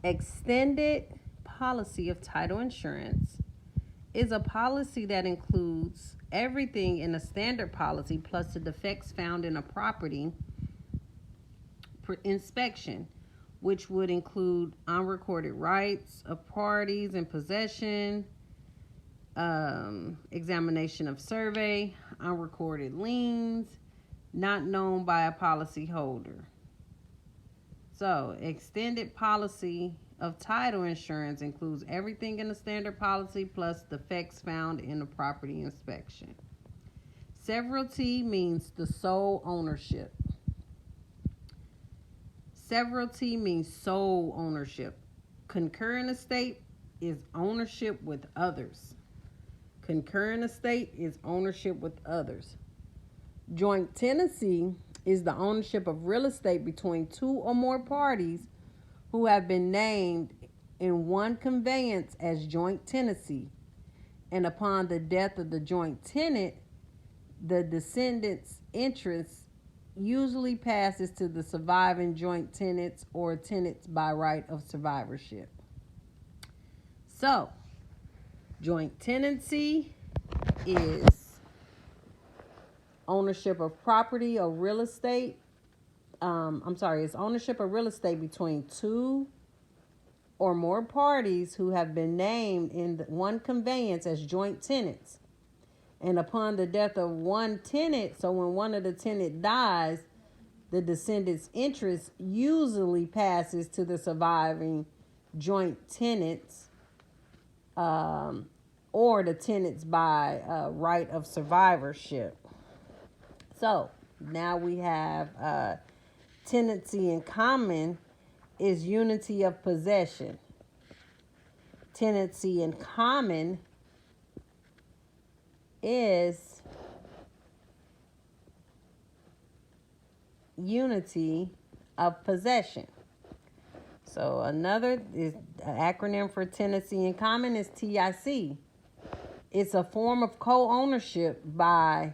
Extended policy of title insurance is a policy that includes everything in a standard policy plus the defects found in a property inspection, which would include unrecorded rights of parties in possession, examination of survey, unrecorded liens, not known by a policyholder. So, extended policy of title insurance includes everything in the standard policy plus defects found in the property inspection. Severalty means the sole ownership. Severalty means sole ownership. Concurrent estate is ownership with others. Concurrent estate is ownership with others. Joint tenancy is the ownership of real estate between two or more parties who have been named in one conveyance as joint tenancy, and upon the death of the joint tenant, the descendants' interest usually passes to the surviving joint tenants or tenants by right of survivorship. So, joint tenancy is ownership of property or real estate. It's ownership of real estate between two or more parties who have been named in one conveyance as joint tenants. And upon the death of one tenant, so when one of the tenant dies, the descendants' interest usually passes to the surviving joint tenants or the tenants by right of survivorship. So now we have tenancy in common is unity of possession. Tenancy in common is unity of possession. So another is an acronym for tenancy in common is TIC. It's a form of co-ownership by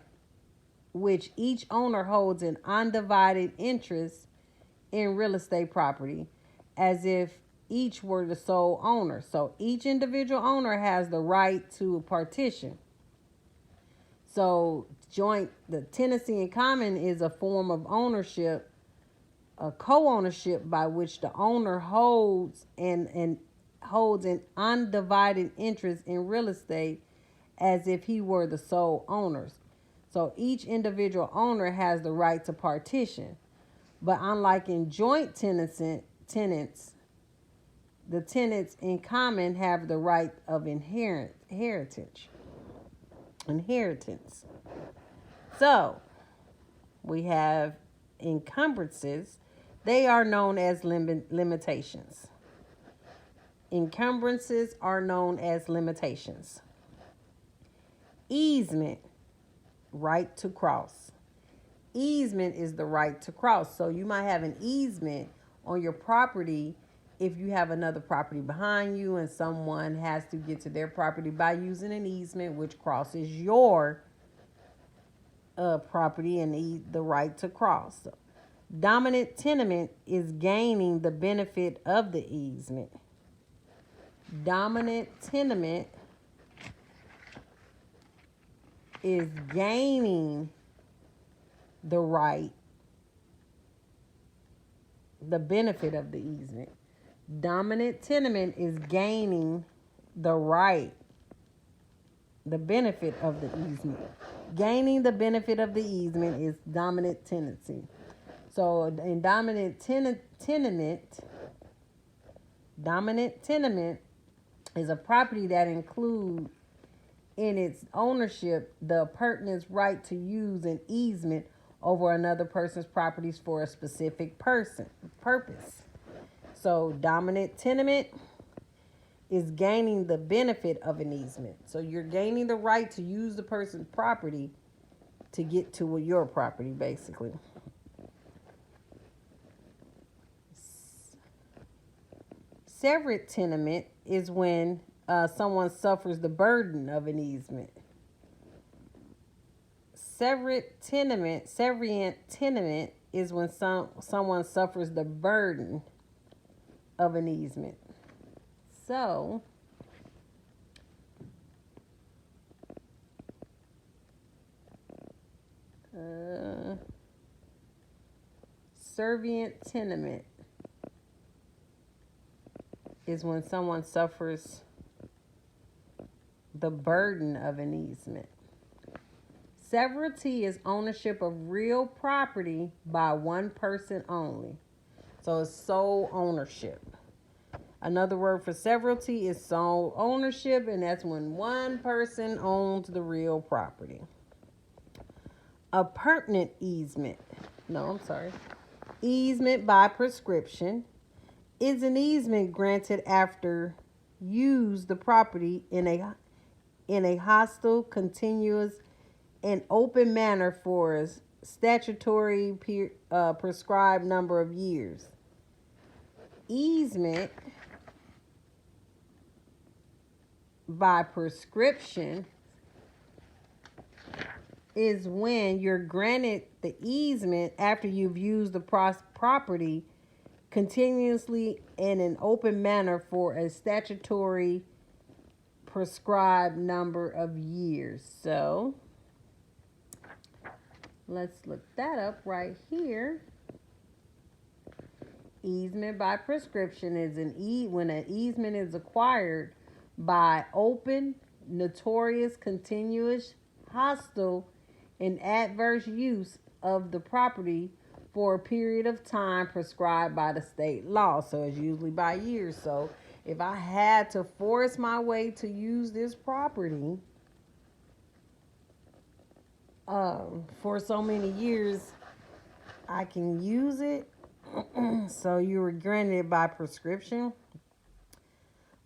which each owner holds an undivided interest in real estate property as if each were the sole owner. So each individual owner has the right to partition. So the tenancy in common is a form of ownership, a co-ownership by which the owner holds an undivided interest in real estate as if he were the sole owners. So each individual owner has the right to partition. But unlike in joint tenants, the tenants in common have the right of inheritance. So we have encumbrances. They are known as limitations. Encumbrances are known as limitations. Easement, right to cross. Easement is the right to cross. So you might have an easement on your property if you have another property behind you and someone has to get to their property by using an easement which crosses your property and the right to cross. So, dominant tenement is gaining the benefit of the easement. Dominant tenement is gaining the right, the benefit of the easement. Dominant tenement is gaining the right, the benefit of the easement. Gaining the benefit of the easement is dominant tenancy. So in dominant tenement is a property that includes in its ownership the pertinent right to use an easement over another person's properties for a specific purpose. So dominant tenement is gaining the benefit of an easement. So you're gaining the right to use the person's property to get to your property, basically. Severed tenement is when someone suffers the burden of an easement. Severient tenement is when someone suffers the burden of an easement. So, servient tenement is when someone suffers the burden of an easement. Severalty is ownership of real property by one person only. So it's sole ownership. Another word for severalty is sole ownership, and that's when one person owns the real property. A pertinent easement. Easement by prescription is an easement granted after use the property in a hostile, continuous, and open manner for a statutory prescribed number of years. Easement by prescription is when you're granted the easement after you've used the property continuously in an open manner for a statutory prescribed number of years. So let's look that up right here. Easement by prescription is when an easement is acquired by open, notorious, continuous, hostile, and adverse use of the property for a period of time prescribed by the state law. So it's usually by years. So if I had to force my way to use this property for so many years, I can use it. So you were granted it by prescription.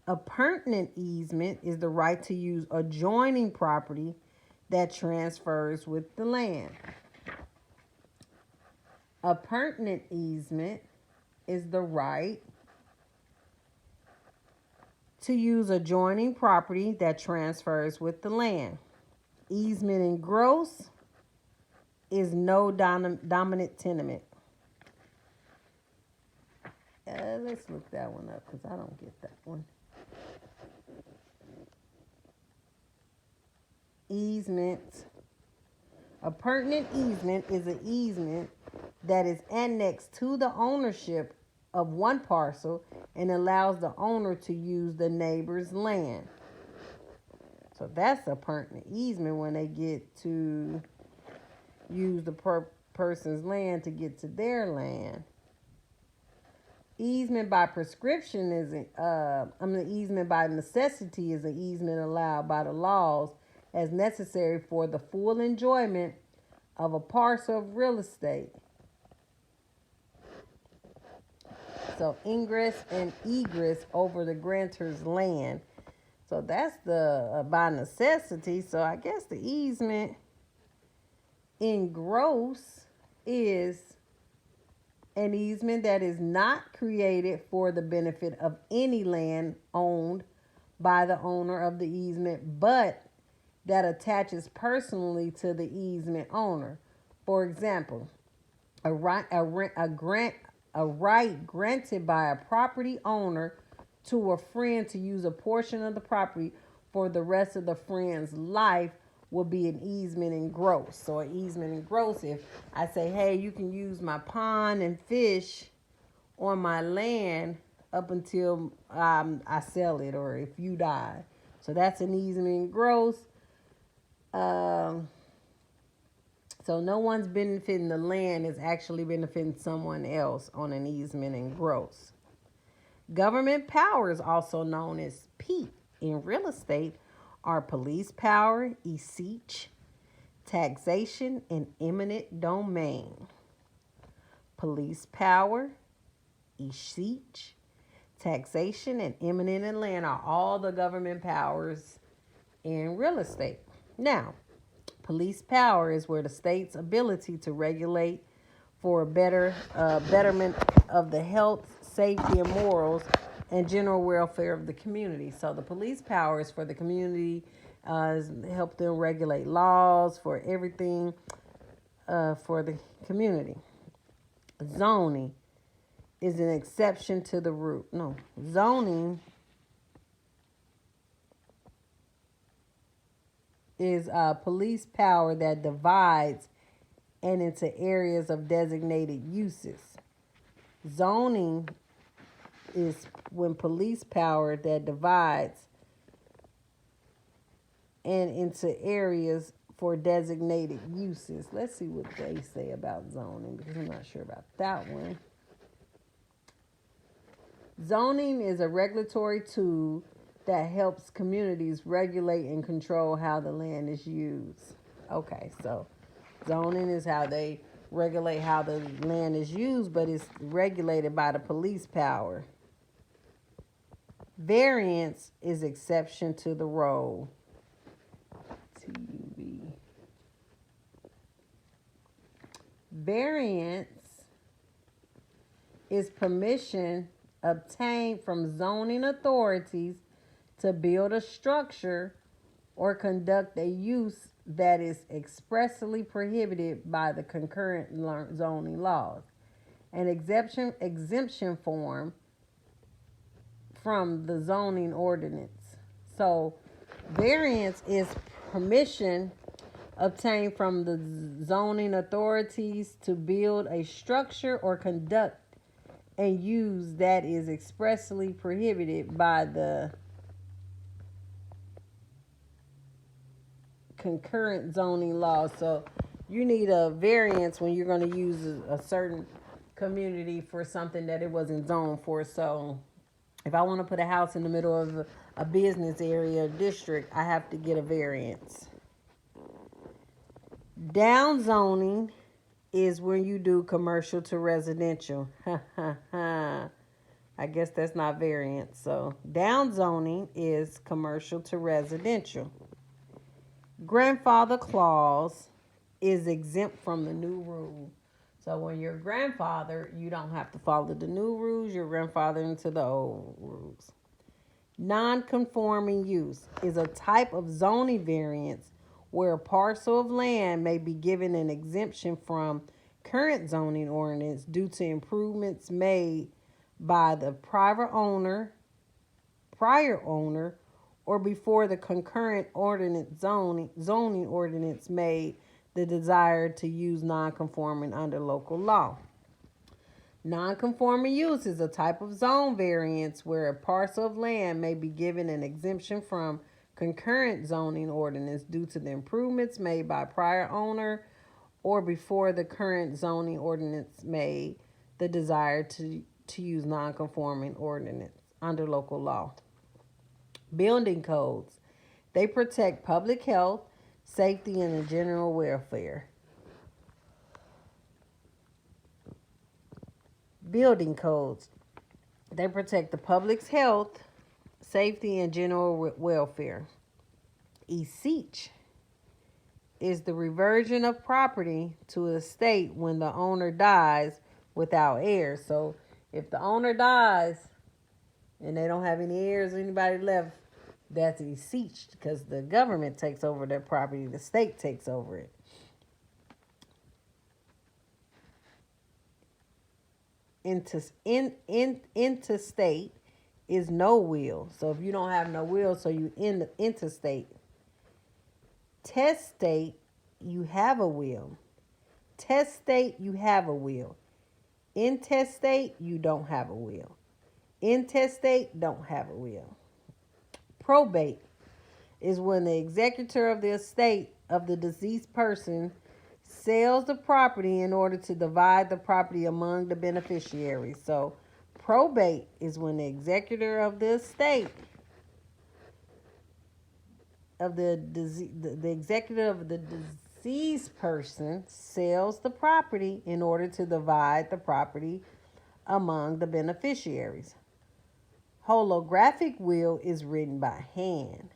A pertinent easement is the right to use adjoining property that transfers with the land. A pertinent easement is the right to use adjoining property that transfers with the land. Easement in gross is no dominant tenement. Let's look that one up because I don't get that one. Easement. A pertinent easement is an easement that is annexed to the ownership of one parcel and allows the owner to use the neighbor's land. So that's a pertinent easement when they get to use the person's land to get to their land. Easement by prescription is easement by necessity is an easement allowed by the laws as necessary for the full enjoyment of a parcel of real estate. So ingress and egress over the grantor's land. So that's the by necessity. So I guess the easement in gross is an easement that is not created for the benefit of any land owned by the owner of the easement, but that attaches personally to the easement owner. For example, a right granted by a property owner to a friend to use a portion of the property for the rest of the friend's life will be an easement in gross. So an easement in gross, if I say, hey, you can use my pond and fish on my land up until I sell it or if you die. So that's an easement in gross. So no one's benefiting the land is actually benefiting someone else on an easement in gross. Government powers, also known as PEEP in real estate, are police power, escheat, taxation, and eminent domain. Police power, escheat, taxation, and eminent land are all the government powers in real estate. Now, police power is where the state's ability to regulate for a betterment of the health, safety, and morals and general welfare of the community. So the police power is for the community, help them regulate laws for everything for the community. Zoning is an exception to the rule. No, zoning is police power that divides and into areas of designated uses. Zoning is when police power that divides and into areas for designated uses. Let's see what they say about zoning, because I'm not sure about that one. Zoning is a regulatory tool that helps communities regulate and control how the land is used. Okay, so zoning is how they regulate how the land is used, but it's regulated by the police power. Variance is exception to the rule. TUV. Variance is permission obtained from zoning authorities to build a structure or conduct a use that is expressly prohibited by the concurrent zoning laws. An exemption form from the zoning ordinance. So variance is permission obtained from the zoning authorities to build a structure or conduct a use that is expressly prohibited by the concurrent zoning laws. So you need a variance when you're going to use a certain community for something that it wasn't zoned for. So if I want to put a house in the middle of a business area or district, I have to get a variance. Downzoning is when you do commercial to residential. I guess that's not variance. So downzoning is commercial to residential. Grandfather clause is exempt from the new rule. So when you're a grandfather, you don't have to follow the new rules. You're grandfathered into the old rules. Non-conforming use is a type of zoning variance where a parcel of land may be given an exemption from current zoning ordinance due to improvements made by the prior owner, or before the concurrent ordinance zoning ordinance made the desire to use non-conforming under local law. Non-conforming use is a type of zone variance where a parcel of land may be given an exemption from concurrent zoning ordinance due to the improvements made by prior owner or before the current zoning ordinance made the desire to use non-conforming ordinance under local law. Building codes. They protect public health, safety, and the general welfare. Building codes. They protect the public's health, safety, and general welfare. Escheat is the reversion of property to a estate when the owner dies without heirs. So if the owner dies and they don't have any heirs or anybody left, that's escheat because the government takes over their property, the state takes over it. Intestate is no will. So if you don't have no will, so you in the intestate. Testate, you have a will. Testate, you have a will. Intestate, you don't have a will. Intestate, don't have a will. Probate is when the executor of the estate of the deceased person sells the property in order to divide the property among the beneficiaries. So probate is when the executor of the estate of the executor of the deceased person sells the property in order to divide the property among the beneficiaries. Holographic will is written by hand.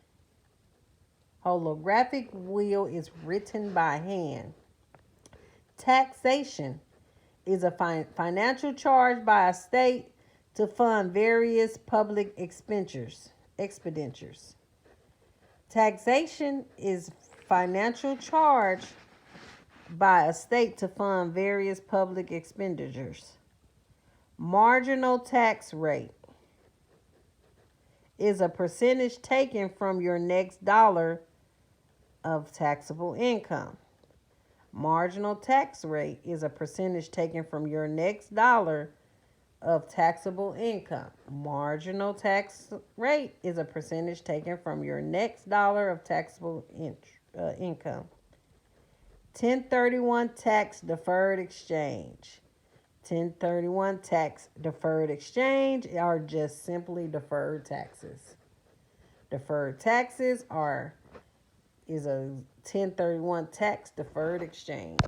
Holographic will is written by hand. Taxation is a financial charge by a state to fund various public expenditures. Taxation is financial charge by a state to fund various public expenditures. Marginal tax rate is a percentage taken from your next dollar of taxable income. Marginal tax rate is a percentage taken from your next dollar of taxable income. Marginal tax rate is a percentage taken from your next dollar of taxable income. 1031 tax deferred exchange. 1031 tax deferred exchange are just simply deferred taxes. Deferred taxes is a 1031 tax deferred exchange.